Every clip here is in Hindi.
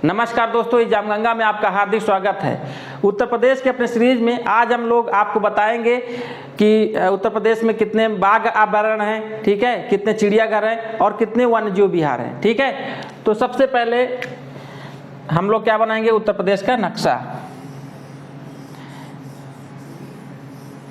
नमस्कार दोस्तों, इस जामगंगा में आपका हार्दिक स्वागत है। उत्तर प्रदेश के अपने सीरीज में आज हम लोग आपको बताएंगे कि उत्तर प्रदेश में कितने बाघ अभयारण्य हैं, ठीक है, कितने चिड़ियाघर हैं और कितने वन्यजीव विहार हैं, ठीक है। तो सबसे पहले हम लोग क्या बनाएंगे, उत्तर प्रदेश का नक्शा।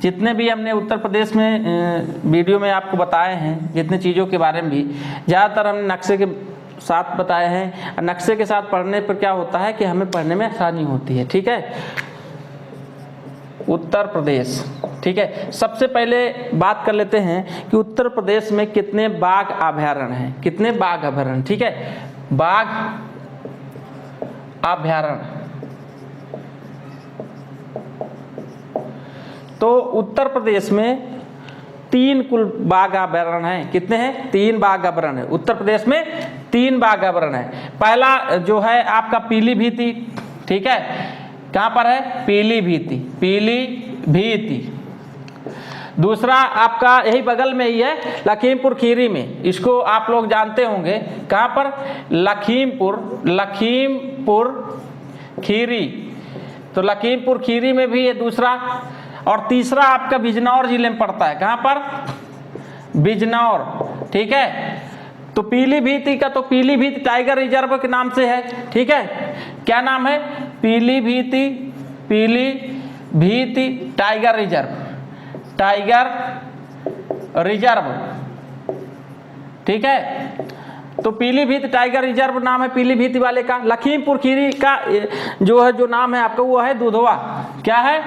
जितने भी हमने उत्तर प्रदेश में वीडियो में आपको बताए हैं, जितने चीज़ों के बारे में भी ज़्यादातर हमने नक्शे के साथ बताए हैं। नक्शे के साथ पढ़ने पर क्या होता है कि हमें पढ़ने में आसानी होती है, ठीक है। उत्तर प्रदेश, ठीक है। सबसे पहले बात कर लेते हैं कि उत्तर प्रदेश में कितने बाघ अभयारण्य हैं, कितने बाघ अभयारण्य, ठीक है। बाघ अभयारण्य, तो उत्तर प्रदेश में 3 कुल बाघ अभयारण्य हैं। कितने हैं? 3 बाघ अभयारण्य है। उत्तर प्रदेश में 3 बाघ अभयारण्य है। पहला जो है आपका पीलीभीति, ठीक है। कहाँ पर है? पीलीभीति, पीलीभीति। दूसरा आपका यही बगल में ही है, लखीमपुर खीरी में। इसको आप लोग जानते होंगे, कहाँ पर? लखीमपुर खीरी। तो लखीमपुर खीरी में भी है दूसरा। और तीसरा आपका बिजनौर जिले में पड़ता है। कहाँ पर? बिजनौर, ठीक है। तो पीलीभीति का तो पीलीभीत टाइगर रिजर्व के नाम से है, ठीक है। क्या नाम है? पीलीभीति, पीलीभीति टाइगर रिजर्व, टाइगर रिजर्व, ठीक है। तो पीलीभीत टाइगर रिजर्व नाम है पीलीभीति वाले का। लखीमपुर खीरी का जो है, जो नाम है आपका, वो है दुधवा। क्या है?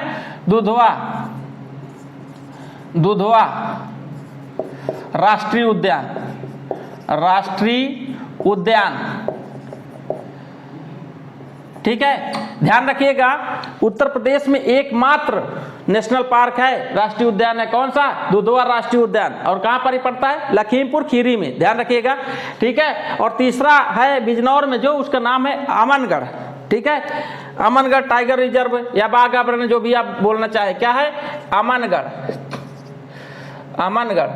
दुधवा, दुधवा राष्ट्रीय उद्यान, राष्ट्रीय उद्यान, ठीक है। ध्यान रखिएगा, उत्तर प्रदेश में एकमात्र नेशनल पार्क है, राष्ट्रीय उद्यान है। कौन सा? दुधवा राष्ट्रीय उद्यान। और कहां पर ही पड़ता है? लखीमपुर खीरी में। ध्यान रखिएगा, ठीक है। और तीसरा है बिजनौर में, जो उसका नाम है अमनगढ़, ठीक है। अमनगढ़ टाइगर रिजर्व या बाघ अभयारण्य, जो भी आप बोलना चाहे। क्या है? अमनगढ़, अमनगढ़,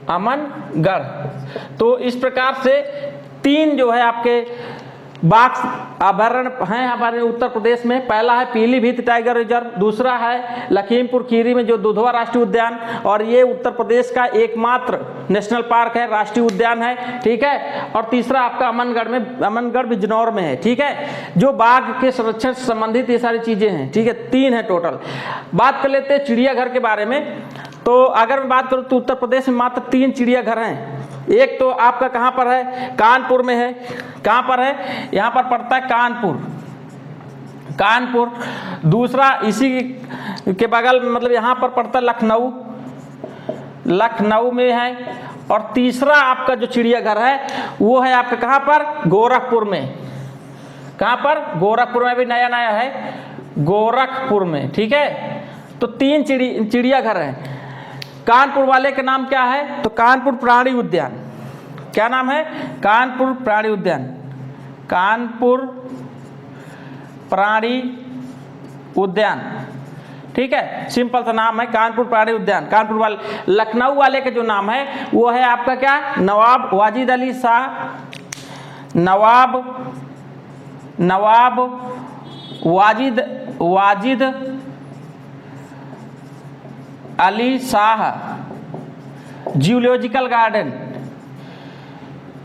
अमनगढ़। तो इस प्रकार से 3 जो है आपके बाघ अभयारण्य हैं हमारे उत्तर प्रदेश में। पहला है पीलीभीत टाइगर रिजर्व, दूसरा है लखीमपुर खीरी में जो दुधवा राष्ट्रीय उद्यान, और ये उत्तर प्रदेश का एकमात्र नेशनल पार्क है, राष्ट्रीय उद्यान है, ठीक है। और तीसरा आपका अमनगढ़ में, अमनगढ़ बिजनौर में है, ठीक है। जो बाघ के संरक्षण से संबंधित ये सारी चीजें हैं, ठीक है। 3 है टोटल। बात कर लेते हैं चिड़ियाघर के बारे में। तो अगर मैं बात करूँ तो उत्तर प्रदेश में मात्र 3 चिड़ियाघर हैं। एक तो आपका कहाँ पर है? कानपुर में है। कहाँ पर है? यहाँ पर पड़ता है कानपुर, कानपुर। दूसरा इसी के बगल में, मतलब यहाँ पर पड़ता है लखनऊ, लखनऊ में है। और तीसरा आपका जो चिड़ियाघर है वो है आपका कहाँ पर? गोरखपुर में। कहाँ पर? गोरखपुर में भी नया नया है, गोरखपुर में, ठीक है। तो 3 चिड़ियाघर हैं। कानपुर वाले का नाम क्या है? तो कानपुर प्राणी उद्यान। क्या नाम है? कानपुर प्राणी उद्यान, कानपुर प्राणी उद्यान, ठीक है। सिंपल सा नाम है, कानपुर प्राणी उद्यान, कानपुर वाले। लखनऊ वाले का जो नाम है वो है आपका क्या? Nawab Wajid Ali Shah, Nawab Wajid Ali Shah geological garden,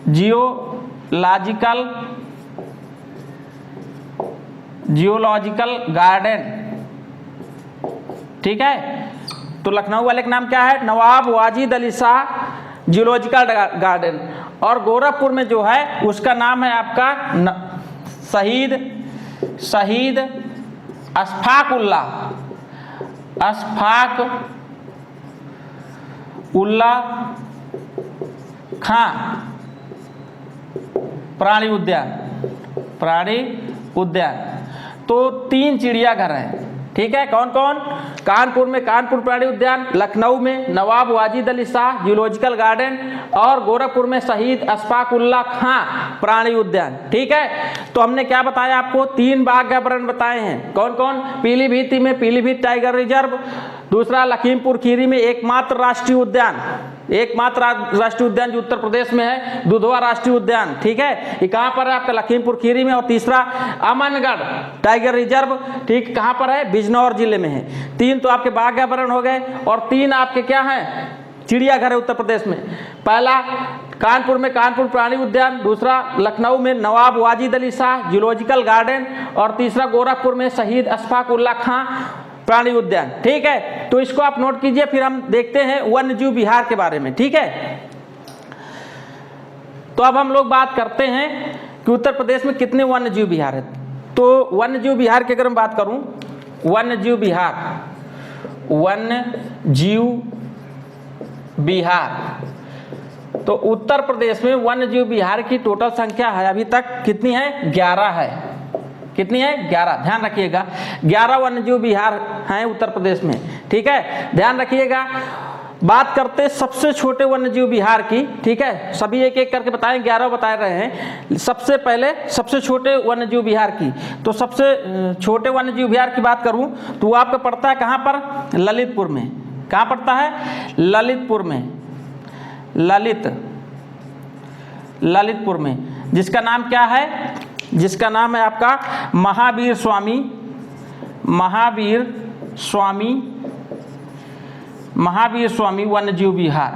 geological garden, ठीक है। तो लखनऊ वाले का नाम क्या है? Nawab Wajid Ali Shah geological garden. और गोरखपुर में जो है उसका नाम है आपका शहीद अशफाक उल्लाह खां प्राणी उद्यान। तो 3 चिड़ियाघर हैं, ठीक है। कौन कौन? कानपुर में कानपुर प्राणी उद्यान, लखनऊ में नवाब वाजिद अली शाह जियोलॉजिकल गार्डन, और गोरखपुर में शहीद अशफाक उल्लाह खां प्राणी उद्यान, ठीक है। तो हमने क्या बताया आपको? 3 बाघ अभयारण्य बताए हैं। कौन कौन? पीलीभीति में पीलीभीत टाइगर रिजर्व, दूसरा लखीमपुर खीरी में एकमात्र राष्ट्रीय उद्यान, एकमात्र राष्ट्रीय उद्यान जो उत्तर प्रदेश में है दुधवा राष्ट्रीय उद्यान, ठीक है, ये कहाँ पर है आपका लखीमपुर खीरी में। और तीसरा अमनगढ़ टाइगर रिजर्व, ठीक, कहाँ पर है, बिजनौर जिले में है। 3 तो आपके बाघ अभयारण्य हो गए और 3 आपके क्या हैं, चिड़ियाघर है उत्तर प्रदेश में। पहला कानपुर में कानपुर प्राणी उद्यान, दूसरा लखनऊ में नवाब वाजिद अली शाह जूलॉजिकल गार्डन और तीसरा गोरखपुर में शहीद अशफाक उल्लाह खां प्राणी उद्यान, ठीक है। तो इसको आप नोट कीजिए, फिर हम देखते हैं वन्य जीव विहार के बारे में, ठीक है। तो अब हम लोग बात करते हैं कि उत्तर प्रदेश में कितने वन्य जीव विहार है। तो वन्य जीव विहार की अगर मैं बात करूं, वन्य जीव विहार, वन्य जीव विहार, तो उत्तर प्रदेश में वन्य जीव विहार की टोटल संख्या है अभी तक कितनी है, 11 है। कितनी है, 11। ध्यान रखिएगा 11 वन्य जीव विहार हैं उत्तर प्रदेश में, ठीक है, ध्यान रखिएगा। बात करते हैं सबसे छोटे वन्य जीव विहार की, ठीक है, सभी एक एक करके बताएं, 11 बता रहे हैं। सबसे पहले सबसे छोटे वन्य जीव विहार की, तो सबसे छोटे वन्य जीव विहार की बात करूं तो वो आपका पड़ता है कहाँ पर, ललितपुर में। कहाँ पड़ता है, ललितपुर में, ललितपुर में, जिसका नाम क्या है, जिसका नाम है आपका महावीर स्वामी वन्य जीव विहार।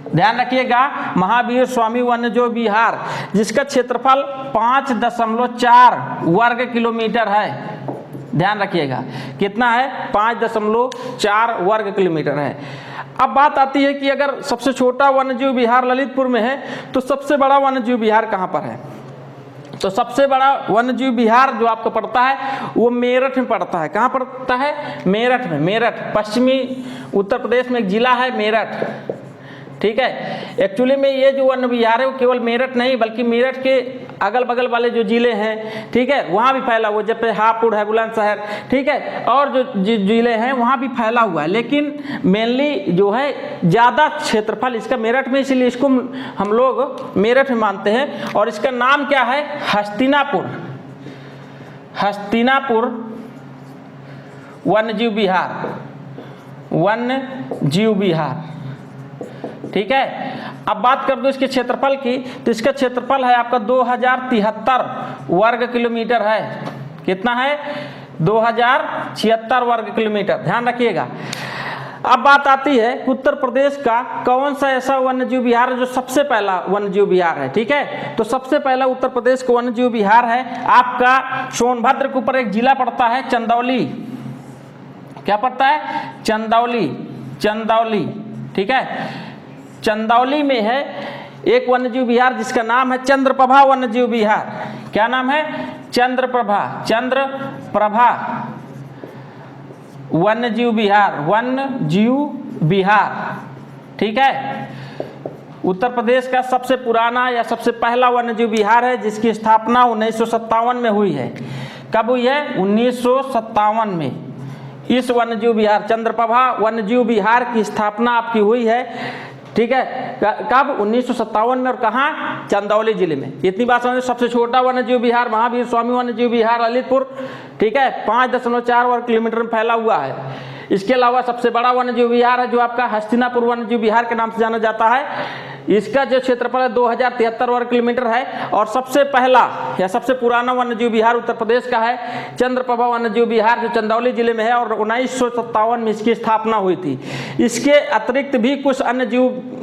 ध्यान रखिएगा, महावीर स्वामी वन्य जीव विहार, जिसका क्षेत्रफल 5.4 वर्ग किलोमीटर है। ध्यान रखिएगा कितना है, 5.4 वर्ग किलोमीटर है। अब बात आती है कि अगर सबसे छोटा वन्यजीव विहार ललितपुर में है तो सबसे बड़ा वन्यजीव विहार कहाँ पर है। तो सबसे बड़ा वन्यजीव विहार जो आपको पड़ता है वो मेरठ में पड़ता है। कहाँ पड़ता है, मेरठ में। मेरठ पश्चिमी उत्तर प्रदेश में एक जिला है मेरठ, ठीक है। एक्चुअली में ये जो वन्य विहार है वो केवल मेरठ नहीं बल्कि मेरठ के अगल बगल वाले जो जिले हैं, ठीक है, वहाँ भी फैला हुआ, जैसे हापुड़ है, बुलंदशहर, ठीक है, और जो जिले हैं वहाँ भी फैला हुआ है। लेकिन मेनली जो है ज़्यादा क्षेत्रफल इसका मेरठ में, इसलिए इसको हम लोग मेरठ में मानते हैं। और इसका नाम क्या है, हस्तिनापुर वन्यजीव विहार, ठीक है। अब बात कर दो इसके क्षेत्रफल की, तो इसका क्षेत्रफल है आपका 2073 वर्ग किलोमीटर है। कितना है, 2076 वर्ग किलोमीटर। ध्यान रखिएगा। अब बात आती है उत्तर प्रदेश का कौन सा ऐसा वन्यजीव विहार है जो सबसे पहला वन्यजीव विहार है, ठीक है। तो सबसे पहला उत्तर प्रदेश का वन्यजीव विहार है आपका सोनभद्र के ऊपर एक जिला पड़ता है चंदौली। क्या पड़ता है, चंदौली, ठीक है। चंदौली में है एक वन्यजीव विहार जिसका नाम है चंद्रप्रभा वन्यजीव विहार। क्या नाम है, चंद्रप्रभा वन्यजीव विहार, ठीक है। उत्तर प्रदेश का सबसे पुराना या सबसे पहला वन्यजीव विहार है जिसकी स्थापना 1957 में हुई है। कब हुई है, 1957 में। इस वन्यजीव विहार चंद्रप्रभा वन्यजीव विहार की स्थापना आपकी हुई है, ठीक है। कब, 1957 में, और कहाँ, चंदौली जिले में। इतनी बात समझो। सबसे छोटा वन्यजीव विहार महावीर स्वामी वन्यजीव विहार ललितपुर, ठीक है, 5.4 वर्ग किलोमीटर में फैला हुआ है। इसके अलावा सबसे बड़ा वन्यजीव विहार है जो आपका हस्तिनापुर वन्यजीव विहार के नाम से जाना जाता है। इसका जो क्षेत्रफल है 2073 वर्ग किलोमीटर है। और सबसे पहला या सबसे पुराना वन्यजीव विहार उत्तर प्रदेश का है चंद्रप्रभा वन्यजीव विहार जो चंदौली जिले में है और 1957 में इसकी स्थापना हुई थी। इसके अतिरिक्त भी कुछ अन्य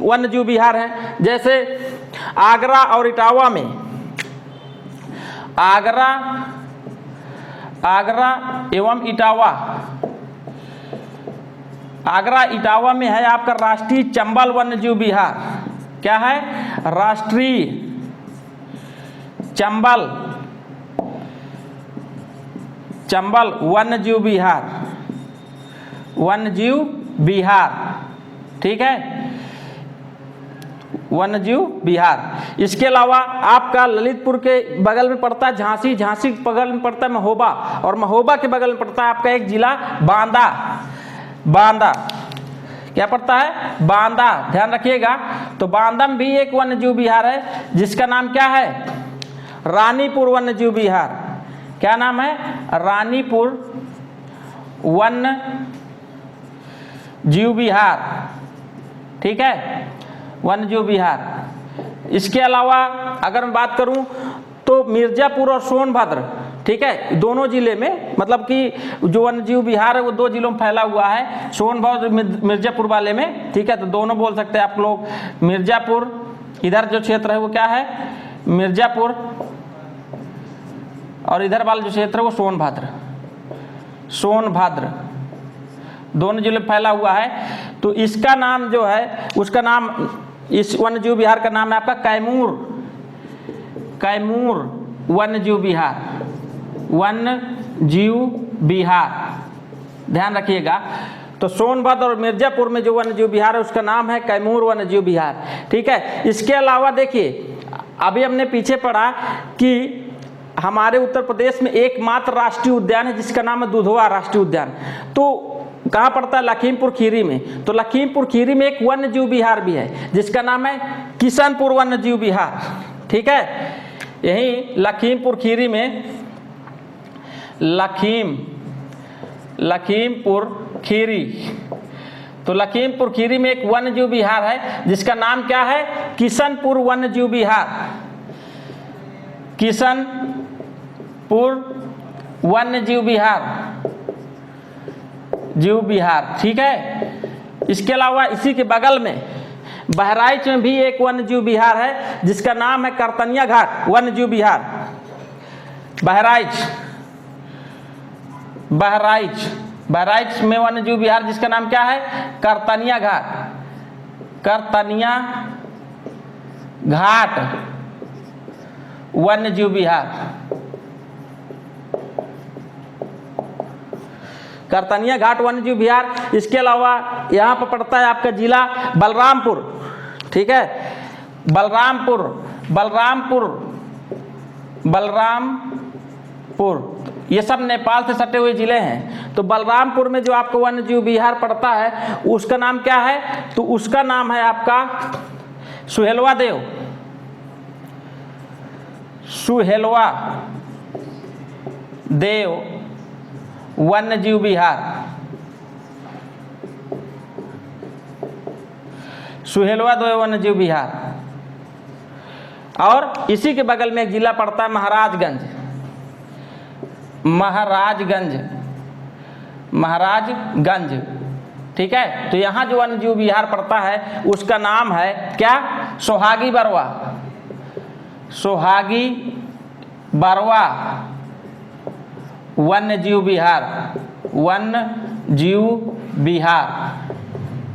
वन्यजीव विहार हैं, जैसे आगरा और इटावा में, आगरा एवं इटावा में है आपका राष्ट्रीय चंबल वन्यजीव विहार। क्या है, राष्ट्रीय चंबल वन्यजीव विहार, ठीक है, वन्यजीव विहार। इसके अलावा आपका ललितपुर के बगल में पड़ता है झांसी के बगल में पड़ता है महोबा, और महोबा के बगल में पड़ता है आपका एक जिला बांदा। क्या पड़ता है, बांदा। ध्यान रखिएगा। तो बांदा में भी एक वन्यजीव विहार है जिसका नाम क्या है, रानीपुर वन्यजीव विहार। क्या नाम है, रानीपुर जीव विहार, ठीक है, वन्य जीव विहार। इसके अलावा अगर मैं बात करूं तो मिर्जापुर और सोनभद्र, ठीक है, दोनों जिले में, मतलब कि जो वन्य जीव विहार है वो 2 जिलों में फैला हुआ है, सोनभद्र मिर्जापुर वाले में, ठीक है। तो दोनों बोल सकते हैं आप लोग। मिर्जापुर, इधर जो क्षेत्र है वो क्या है, मिर्जापुर, और इधर वाला जो क्षेत्र है वो सोनभद्र, सोनभद्र दोनों जिले में फैला हुआ है। तो इसका नाम जो है, उसका नाम, इस वन्य जीव विहार का नाम है आपका कैमूर, कैमूर वन्य जीव विहार, वन्य जीव विहार, ध्यान रखिएगा। तो सोनभद्र और मिर्जापुर में जो वन्य जीव विहार है उसका नाम है कैमूर वन्य जीव विहार, ठीक है। इसके अलावा देखिए, अभी हमने पीछे पढ़ा कि हमारे उत्तर प्रदेश में एकमात्र राष्ट्रीय उद्यान है जिसका नाम है दुधवा राष्ट्रीय उद्यान। तो कहाँ पड़ता है, लखीमपुर खीरी में। तो लखीमपुर खीरी में एक वन्य जीव विहार भी है जिसका नाम है किशनपुर वन्य जीव विहार, ठीक है। यही लखीमपुर खीरी में, लखीमपुर खीरी, तो लखीमपुर खीरी में एक वन्य जीव विहार है जिसका नाम क्या है, किशनपुर वन्य जीव विहार, किशनपुर वन्य जीव विहार, ठीक है। इसके अलावा इसी के बगल में बहराइच में भी एक वन्य जीव विहार है जिसका नाम है करतनिया घाट वन्य जीव विहार, बहराइच में वन्य जीव विहार जिसका नाम क्या है, करतनिया घाट वन्य जीव विहार, करतनिया घाट वन्य जीव विहार। इसके अलावा यहाँ पर पड़ता है आपका जिला बलरामपुर, ठीक है, बलरामपुर, ये सब नेपाल से सटे हुए जिले हैं। तो बलरामपुर में जो आपको वन्य जीव विहार पड़ता है उसका नाम क्या है, तो उसका नाम है आपका सुहेलवा देव वन्य जीव विहार, सुहेलवा देव वन्य जीव विहार। और इसी के बगल में एक जिला पड़ता है महाराजगंज, ठीक है। तो यहाँ जो वन्य जीव विहार पड़ता है उसका नाम है क्या, सोहागी बरवा वन्य जीव विहार,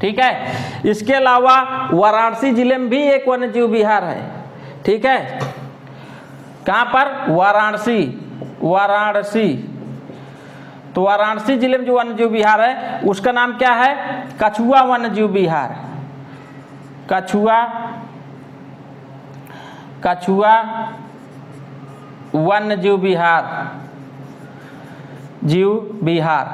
ठीक है। इसके अलावा वाराणसी जिले में भी एक वन्य जीव विहार है, ठीक है। कहाँ पर, वाराणसी। तो वाराणसी जिले में जो वन्य जीव विहार है उसका नाम क्या है, कछुआ वन्य जीव विहार, कछुआ वन्य जीव विहार।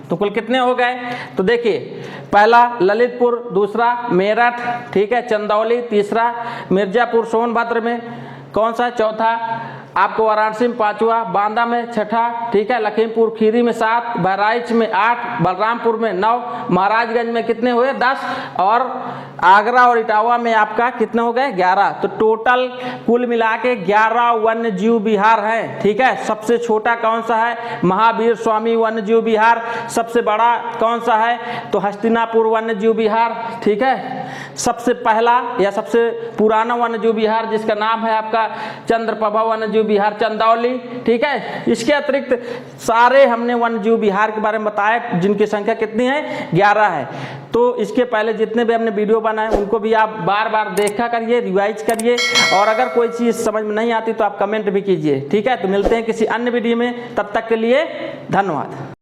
तो कुल कितने हो गए, तो देखिए, पहला ललितपुर, दूसरा मेरठ, ठीक है, चंदौली, तीसरा मिर्जापुर सोनभद्र में, कौन सा, चौथा आपको वाराणसी में, पांचवा बांदा में, छठा, ठीक है, लखीमपुर खीरी में 7, बहराइच में 8, बलरामपुर में 9, महाराजगंज में कितने हुए 10, और आगरा और इटावा में आपका कितने हो गए 11। तो टोटल कुल मिला के 11 वन्य जीव विहार हैं, ठीक है। सबसे छोटा कौन सा है, महावीर स्वामी वन्य जीव विहार। सबसे बड़ा कौन सा है, तो हस्तिनापुर वन्य जीव विहार, ठीक है। सबसे पहला या सबसे पुराना वन्य जीव विहार जिसका नाम है आपका चंद्रप्रभा वन्य जीव विहार चंदौली, ठीक है। इसके अतिरिक्त सारे हमने वन्य जीव विहार के बारे में बताया जिनकी संख्या कितनी है, 11 है। तो इसके पहले जितने भी हमने वीडियो बनाए उनको भी आप बार बार देखा करिए, रिवाइज करिए, और अगर कोई चीज़ समझ में नहीं आती तो आप कमेंट भी कीजिए, ठीक है। तो मिलते हैं किसी अन्य वीडियो में, तब तक के लिए धन्यवाद।